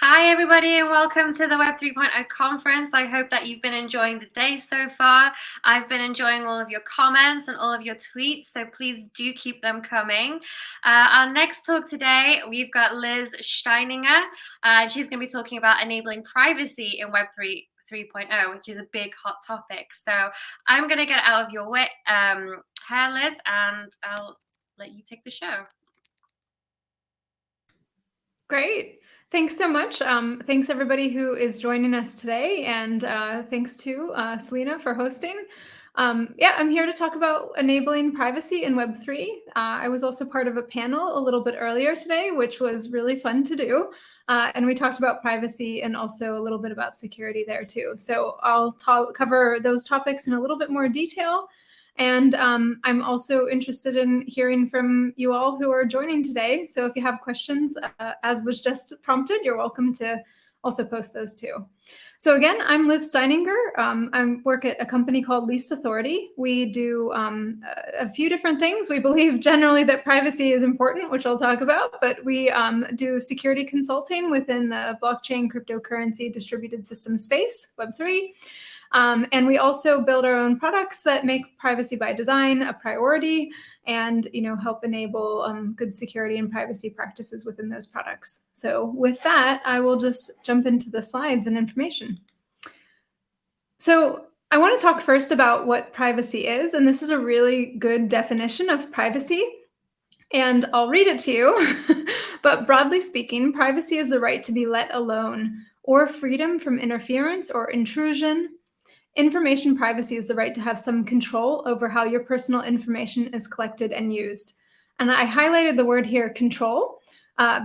Hi, everybody, and welcome to the Web 3.0 conference. I hope that you've been enjoying the day so far. I've been enjoying all of your comments and all of your tweets, so please do keep them coming. Our next talk today, we've got Liz Steininger. She's going to be talking about enabling privacy in Web 3.0, which is a big hot topic. So I'm going to get out of your way, hair, Liz, and I'll let you take the show. Great. Thanks so much. Thanks everybody who is joining us today, and thanks to Selena for hosting. Yeah, I'm here to talk about enabling privacy in Web3. I was also part of a panel a little bit earlier today, which was really fun to do. And we talked about privacy and also a little bit about security there too. So I'll cover those topics in a little bit more detail. And I'm also interested in hearing from you all who are joining today. So if you have questions, as was just prompted, you're welcome to also post those too. So again, I'm Liz Steininger. I work at a company called Least Authority. We do a few different things. We believe generally that privacy is important, which I'll talk about, but we do security consulting within the blockchain, cryptocurrency, distributed system space, Web3. And we also build our own products that make privacy by design a priority and help enable good security and privacy practices within those products. So with that, I will just jump into the slides and information. So I want to talk first about what privacy is, and this is a really good definition of privacy. And I'll read it to you. But broadly speaking, privacy is the right to be let alone or freedom from interference or intrusion. Information privacy is the right to have some control over how your personal information is collected and used. And I highlighted the word here, control,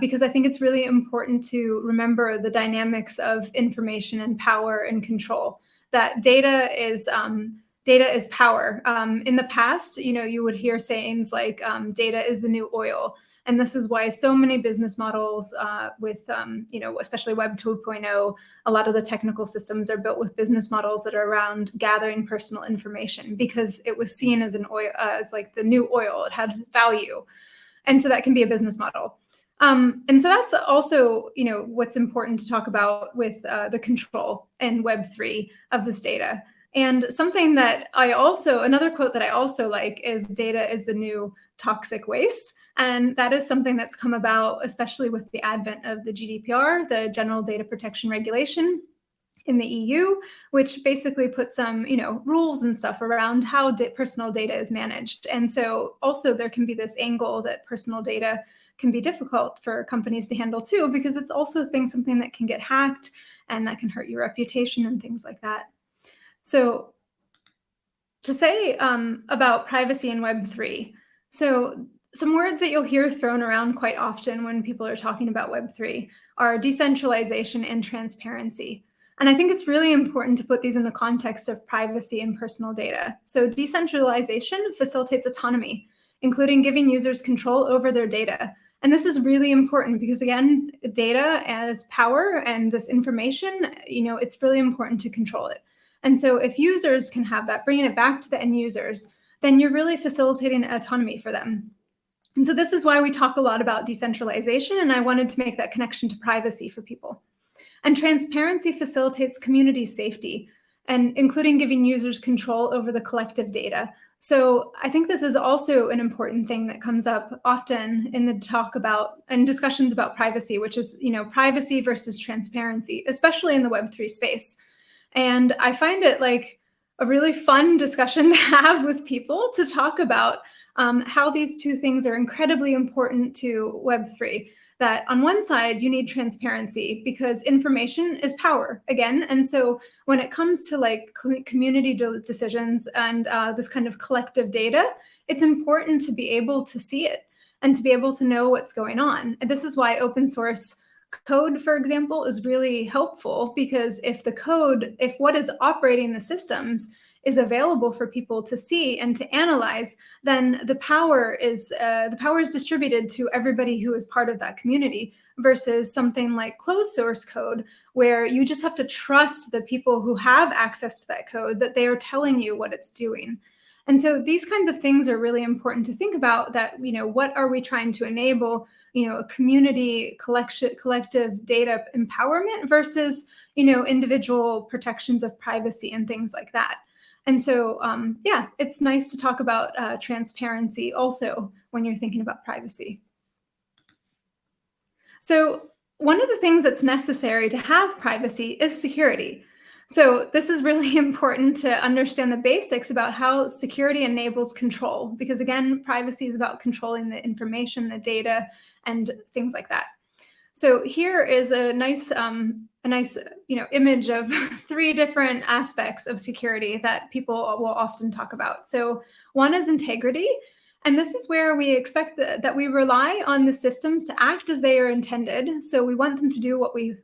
because I think it's really important to remember the dynamics of information and power and control. That data is power. In the past, you would hear sayings like data is the new oil. And this is why so many business models with, especially Web 2.0, a lot of the technical systems are built with business models that are around gathering personal information because it was seen as an oil, as like the new oil. It has value. And so that can be a business model. And so that's also, what's important to talk about with the control in Web3 of this data. And something that another quote that I also like is data is the new toxic waste. And that is something that's come about, especially with the advent of the GDPR, the General Data Protection Regulation in the EU, which basically puts some, rules and stuff around how personal data is managed. And so also there can be this angle that personal data can be difficult for companies to handle too, because it's also something that can get hacked and that can hurt your reputation and things like that. So to say about privacy in Web3, so some words that you'll hear thrown around quite often when people are talking about Web3 are decentralization and transparency. And I think it's really important to put these in the context of privacy and personal data. So decentralization facilitates autonomy, including giving users control over their data. And this is really important because, again, data as power and this information, it's really important to control it. And so if users can have that, bringing it back to the end users, then you're really facilitating autonomy for them. And so this is why we talk a lot about decentralization, and I wanted to make that connection to privacy for people. And transparency facilitates community safety, and including giving users control over the collective data. So I think this is also an important thing that comes up often in the talk about and discussions about privacy, which is, privacy versus transparency, especially in the Web3 space. And I find it like a really fun discussion to have with people to talk about how these two things are incredibly important to Web3. That on one side, you need transparency because information is power, again. And so when it comes to like community decisions and this kind of collective data, it's important to be able to see it and to be able to know what's going on. And this is why open source code, for example, is really helpful because if what is operating the systems is available for people to see and to analyze, then the power is distributed to everybody who is part of that community versus something like closed source code, where you just have to trust the people who have access to that code that they are telling you what it's doing. And so these kinds of things are really important to think about, that, what are we trying to enable, a community collective data empowerment versus, individual protections of privacy and things like that. And so, yeah, it's nice to talk about transparency also when you're thinking about privacy. So one of the things that's necessary to have privacy is security. So this is really important to understand the basics about how security enables control, because again, privacy is about controlling the information, the data, and things like that. So here is a nice image of three different aspects of security that people will often talk about. So one is integrity. And this is where we expect that we rely on the systems to act as they are intended. So we want them to do what we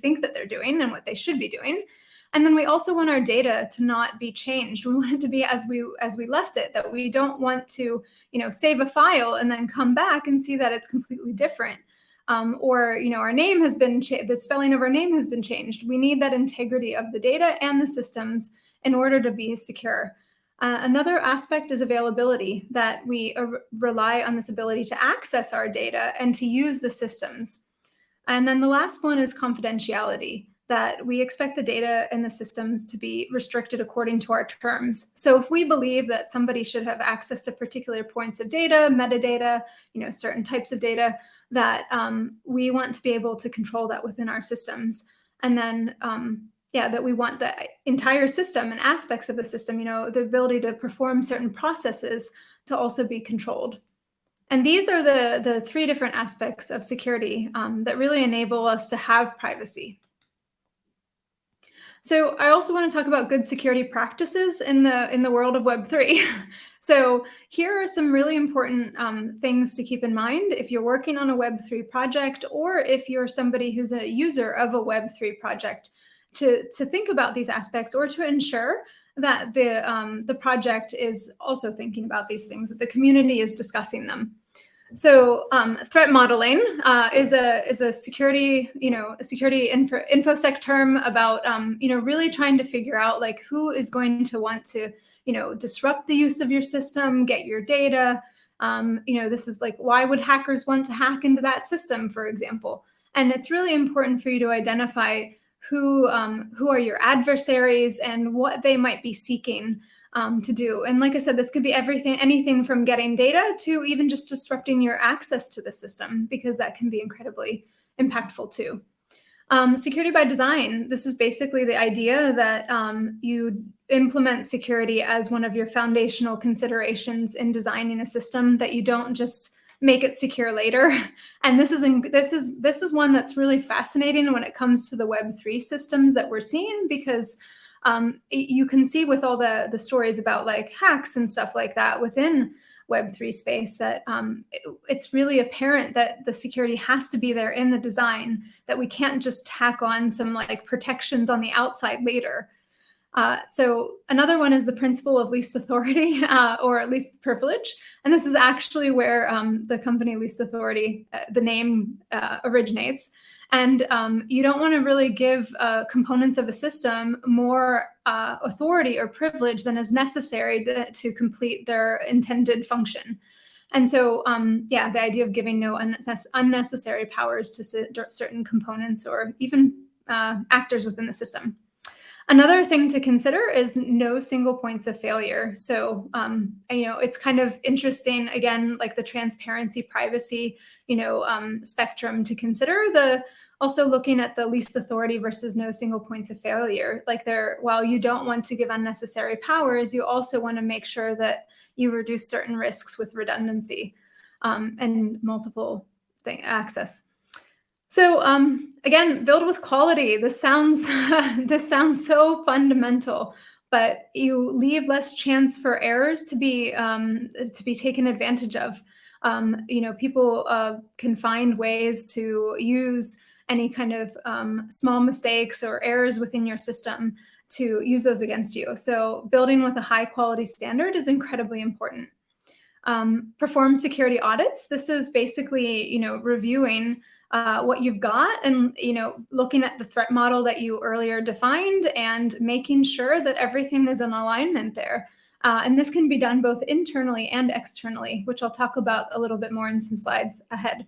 think that they're doing and what they should be doing. And then we also want our data to not be changed. We want it to be as we left it, that we don't want to, save a file and then come back and see that it's completely different. Or our name has been the spelling of our name has been changed. We need that integrity of the data and the systems in order to be secure. Another aspect is availability, that we rely on this ability to access our data and to use the systems. And then the last one is confidentiality, that we expect the data and the systems to be restricted according to our terms. So if we believe that somebody should have access to particular points of data, metadata, certain types of data, that we want to be able to control that within our systems. And then that we want the entire system and aspects of the system, the ability to perform certain processes to also be controlled. And these are the three different aspects of security that really enable us to have privacy. So I also want to talk about good security practices in the world of Web3. So here are some really important things to keep in mind if you're working on a Web3 project, or if you're somebody who's a user of a Web3 project, to think about these aspects, or to ensure that the project is also thinking about these things, that the community is discussing them. So threat modeling is a security, a security infosec term about, really trying to figure out like who is going to want to, disrupt the use of your system, get your data. This is like, why would hackers want to hack into that system, for example? And it's really important for you to identify who are your adversaries and what they might be seeking to do. And like I said, this could be anything from getting data to even just disrupting your access to the system, because that can be incredibly impactful too. Security by design. This is basically the idea that you implement security as one of your foundational considerations in designing a system, that you don't just make it secure later. And this is one that's really fascinating when it comes to the Web3 systems that we're seeing, because you can see with all the stories about like hacks and stuff like that within Web3 space, that it's really apparent that the security has to be there in the design, that we can't just tack on some like protections on the outside later. So another one is the principle of least authority, or least privilege. And this is actually where the company Least Authority, the name originates. And you don't want to really give components of a system more authority or privilege than is necessary to complete their intended function. And so, the idea of giving no unnecessary powers to certain components or even actors within the system. Another thing to consider is no single points of failure. So, it's kind of interesting, again, like the transparency, privacy, spectrum to consider. Also looking at the least authority versus no single points of failure. Like while you don't want to give unnecessary powers, you also want to make sure that you reduce certain risks with redundancy and multiple access. So again, build with quality. This sounds so fundamental, but you leave less chance for errors to be taken advantage of. People can find ways to use any kind of small mistakes or errors within your system to use those against you. So building with a high quality standard is incredibly important. Perform security audits. This is basically, reviewing what you've got and, looking at the threat model that you earlier defined and making sure that everything is in alignment there. And this can be done both internally and externally, which I'll talk about a little bit more in some slides ahead.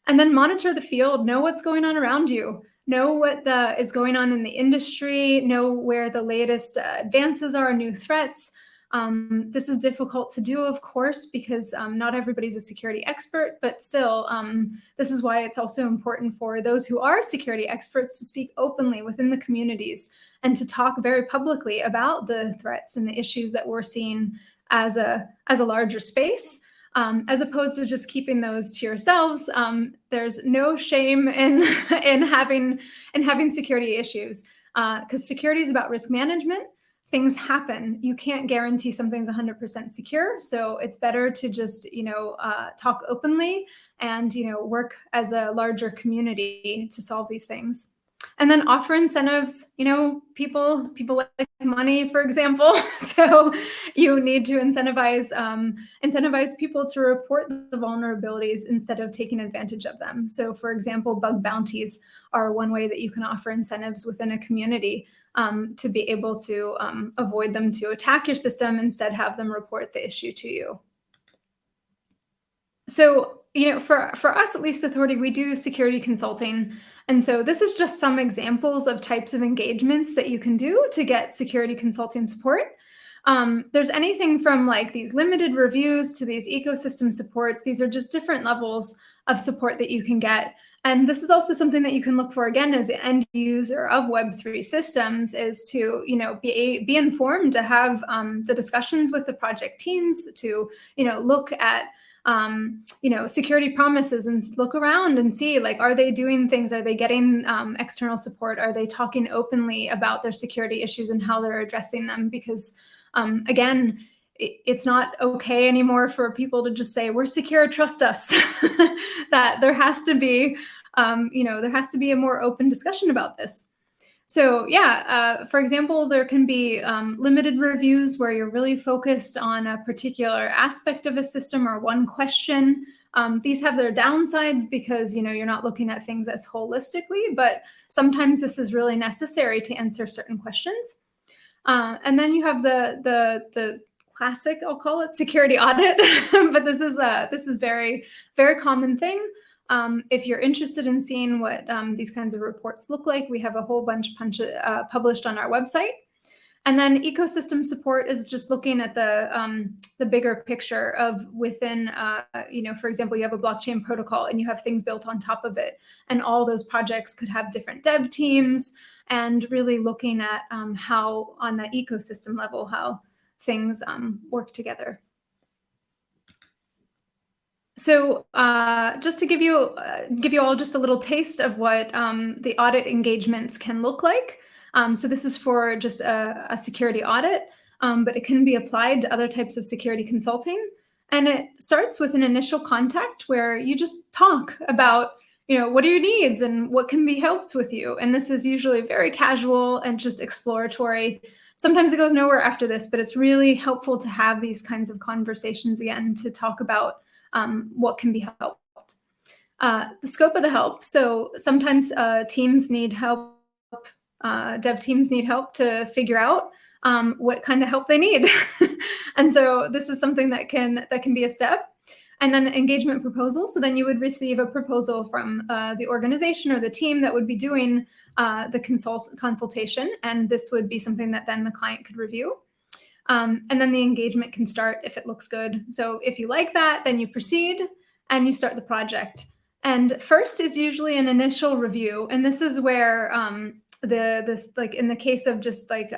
And then monitor the field, know what's going on around you, know what is going on in the industry, know where the latest advances are, new threats. This is difficult to do, of course, because not everybody's a security expert, but still, this is why it's also important for those who are security experts to speak openly within the communities and to talk very publicly about the threats and the issues that we're seeing as a larger space. As opposed to just keeping those to yourselves. There's no shame in having security issues, because security is about risk management. Things happen. You can't guarantee something's 100% secure, so it's better to just talk openly and work as a larger community to solve these things. And then offer incentives. People like money, for example. So you need to incentivize people to report the vulnerabilities instead of taking advantage of them. So, for example, bug bounties are one way that you can offer incentives within a community to be able to avoid them to attack your system, instead have them report the issue to you. So, for us, at least Authority, we do security consulting. And so this is just some examples of types of engagements that you can do to get security consulting support. There's anything from like these limited reviews to these ecosystem supports. These are just different levels of support that you can get. And this is also something that you can look for, again, as an end user of Web3 systems, is to be informed, to have the discussions with the project teams, to look at security promises and look around and see, like, are they doing things? Are they getting external support? Are they talking openly about their security issues and how they're addressing them? Because again, it's not okay anymore for people to just say, we're secure, trust us. That there has to be, there has to be a more open discussion about this. So yeah, for example, there can be limited reviews where you're really focused on a particular aspect of a system or one question. These have their downsides because you're not looking at things as holistically, but sometimes this is really necessary to answer certain questions. And then you have the classic, I'll call it, security audit, but this is very, very common thing. If you're interested in seeing what these kinds of reports look like, we have a whole bunch published on our website. And then ecosystem support is just looking at the bigger picture of within, for example, you have a blockchain protocol and you have things built on top of it. And all those projects could have different dev teams, and really looking at how on the ecosystem level, how things work together. So just to give you all just a little taste of what the audit engagements can look like. So this is for just a security audit, but it can be applied to other types of security consulting. And it starts with an initial contact where you just talk about, what are your needs and what can be helped with you. And this is usually very casual and just exploratory. Sometimes it goes nowhere after this, but it's really helpful to have these kinds of conversations again to talk about what can be helped. The scope of the help. So sometimes teams need help, dev teams need help to figure out what kind of help they need. And so this is something that can be a step. And then engagement proposal. So then you would receive a proposal from the organization or the team that would be doing the consultation. And this would be something that then the client could review. And then the engagement can start if it looks good. So if you like that, then you proceed and you start the project. And first is usually an initial review. And this is where like in the case of just like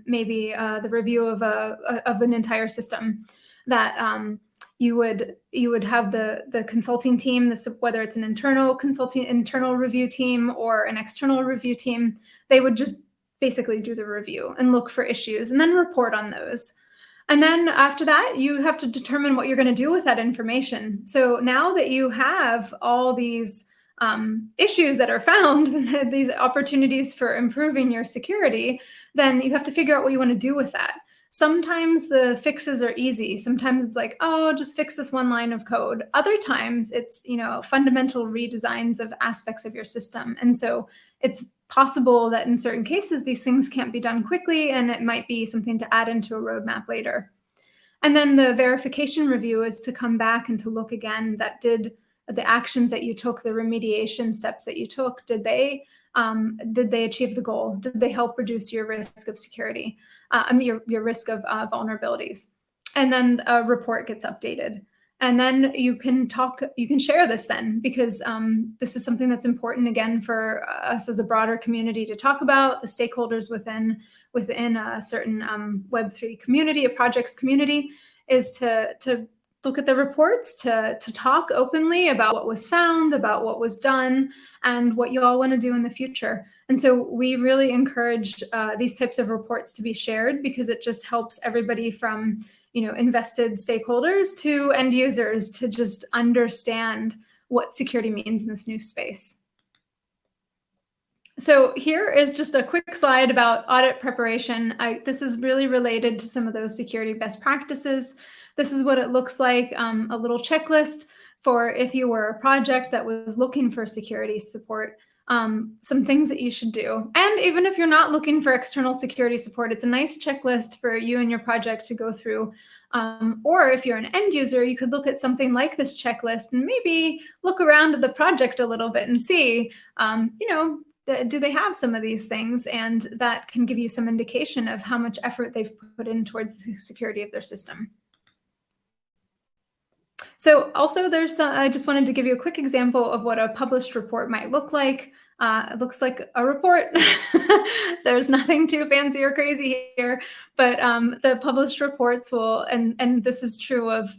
maybe the review of an entire system, that you would have the consulting team, whether it's an internal review team or an external review team, they would just basically do the review and look for issues and then report on those. And then after that, you have to determine what you're going to do with that information. So now that you have all these issues that are found, these opportunities for improving your security, then you have to figure out what you want to do with that. Sometimes the fixes are easy. Sometimes it's like, oh, just fix this one line of code. Other times it's, fundamental redesigns of aspects of your system. And so it's possible that in certain cases, these things can't be done quickly, and it might be something to add into a roadmap later. And then the verification review is to come back and to look again that did the actions that you took, the remediation steps that you took, did they achieve the goal? Did they help reduce your risk of security? Your risk of vulnerabilities? And then a report gets updated. And then you can share this then, because this is something that's important, again, for us as a broader community to talk about, the stakeholders within a certain Web3 community, a project's community, is to look at the reports, to talk openly about what was found, about what was done, and what you all want to do in the future. And so we really encourage these types of reports to be shared, because it just helps everybody from invested stakeholders to end users to just understand what security means in this new space. So here is just a quick slide about audit preparation. This is really related to some of those security best practices. This is what it looks like, a little checklist for if you were a project that was looking for security support, some things that you should do. And even if you're not looking for external security support, it's a nice checklist for you and your project to go through. Or if you're an end user, you could look at something like this checklist and maybe look around at the project a little bit and see, do they have some of these things? And that can give you some indication of how much effort they've put in towards the security of their system. So also I just wanted to give you a quick example of what a published report might look like. It looks like a report. There's nothing too fancy or crazy here, but the published reports will, and this is true of,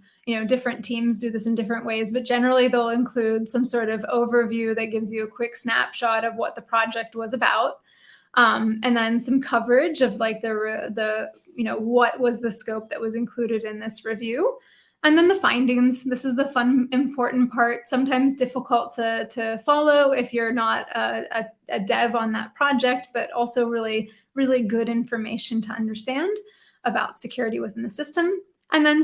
different teams do this in different ways, but generally they'll include some sort of overview that gives you a quick snapshot of what the project was about. And then some coverage of like what was the scope that was included in this review. And then the findings. This is the fun, important part, sometimes difficult to follow if you're not a dev on that project, but also really, really good information to understand about security within the system. And then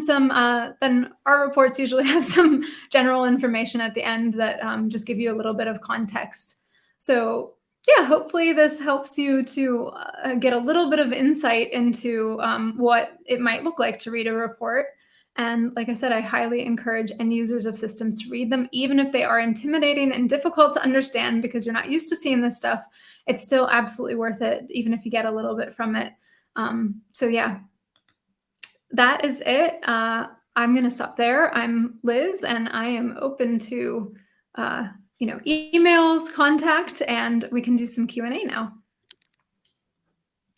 then our reports usually have some general information at the end that just give you a little bit of context. So yeah, hopefully this helps you to get a little bit of insight into what it might look like to read a report. And like I said, I highly encourage end users of systems to read them, even if they are intimidating and difficult to understand because you're not used to seeing this stuff. It's still absolutely worth it, even if you get a little bit from it. So yeah, that is it. I'm going to stop there. I'm Liz, and I am open to emails, contact, and we can do some Q&A now.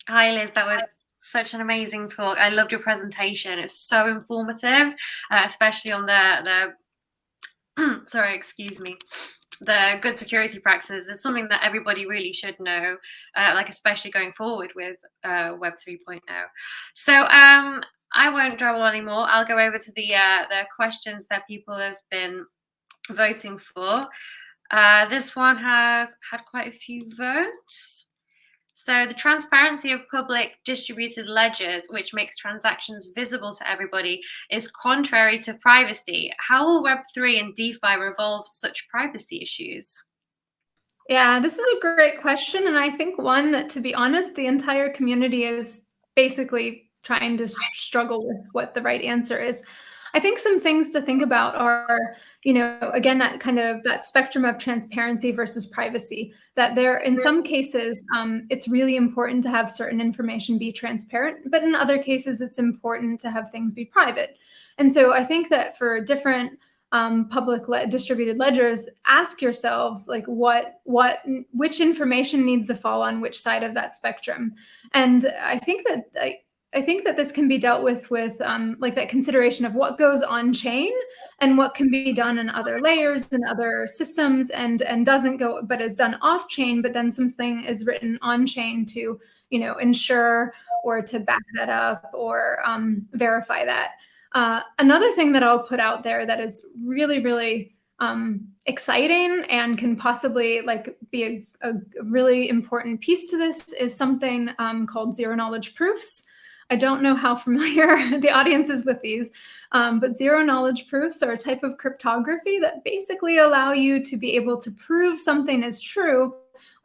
Hi, Liz. That was such an amazing talk. I loved your presentation. It's so informative, especially on the sorry, excuse me, the good security practices. It's something that everybody really should know, like especially going forward with Web 3.0. So I won't drabble anymore. I'll go over to the questions that people have been voting for. This one has had quite a few votes. So the transparency of public distributed ledgers, which makes transactions visible to everybody, is contrary to privacy. How will Web3 and DeFi resolve such privacy issues? Yeah, this is a great question. And I think one that, to be honest, the entire community is basically trying to struggle with what the right answer is. I think some things to think about are, again, that spectrum of transparency versus privacy, that there, in some cases, it's really important to have certain information be transparent, but in other cases, it's important to have things be private. And so I think that for different public distributed ledgers, ask yourselves like which information needs to fall on which side of that spectrum. And I think that this can be dealt with like that consideration of what goes on chain and what can be done in other layers and other systems and doesn't go, but is done off chain, but then something is written on chain to, ensure or to back that up or verify that. Another thing that I'll put out there that is really, really exciting and can possibly be a really important piece to this is something called zero knowledge proofs. I don't know how familiar the audience is with these, but zero knowledge proofs are a type of cryptography that basically allow you to be able to prove something is true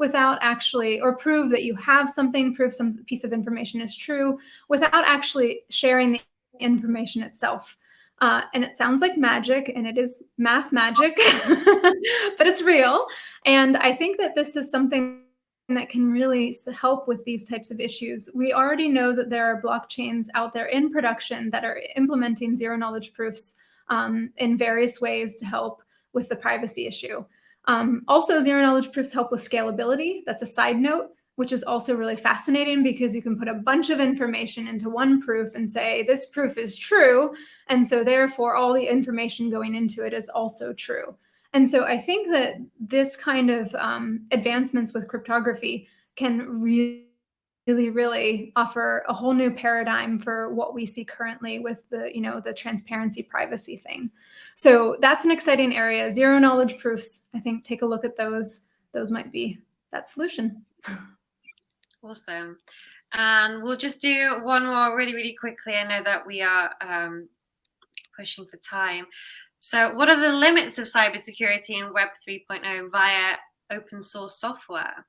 without actually, or prove that you have something, prove some piece of information is true, without actually sharing the information itself. And it sounds like magic, and it is math magic, but it's real. And I think that this is something that can really help with these types of issues. We already know that there are blockchains out there in production that are implementing zero knowledge proofs in various ways to help with the privacy issue. Also, zero knowledge proofs help with scalability. That's a side note, which is also really fascinating because you can put a bunch of information into one proof and say, this proof is true. And so therefore, all the information going into it is also true. And so I think that this kind of advancements with cryptography can really offer a whole new paradigm for what we see currently with the transparency privacy thing. So that's an exciting area. Zero knowledge proofs, I think, take a look at those. Those might be that solution. Awesome. And we'll just do one more really quickly. I know that we are pushing for time. So what are the limits of cybersecurity in Web 3.0 via open source software?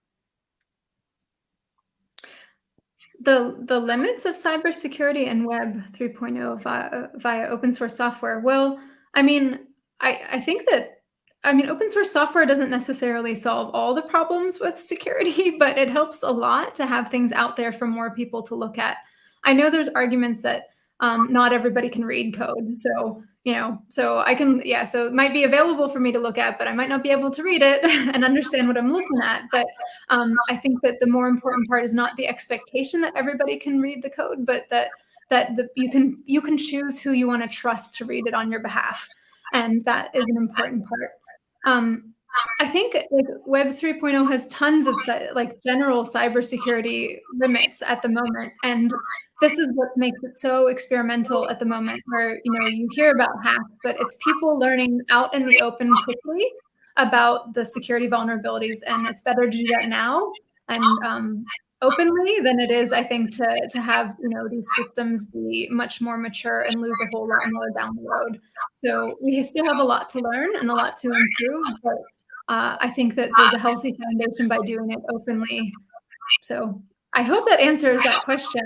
The limits of cybersecurity and Web 3.0 via open source software. Well, I mean, I think that, open source software doesn't necessarily solve all the problems with security, but it helps a lot to have things out there for more people to look at. I know there's arguments that not everybody can read code. So, so I can, so it might be available for me to look at, but I might not be able to read it and understand what I'm looking at. But I think that the more important part is not the expectation that everybody can read the code, but you can choose who you want to trust to read it on your behalf. And that is an important part. I think like Web 3.0 has tons of general cybersecurity limits at the moment. And this is what makes it so experimental at the moment, where you hear about hacks, but it's people learning out in the open quickly about the security vulnerabilities. And it's better to do that now and openly than it is, I think, to have these systems be much more mature and lose a whole lot more down the road. So we still have a lot to learn and a lot to improve, but I think that there's a healthy foundation by doing it openly. So I hope that answers that question.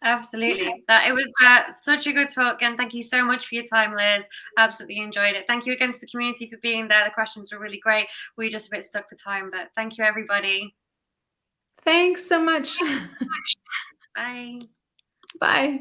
Absolutely. It was such a good talk, and thank you so much for your time, Liz. Absolutely enjoyed it. Thank you again to the community for being there. The questions were really great. We were just a bit stuck for time, but thank you, everybody. Thanks so much. Bye. Bye.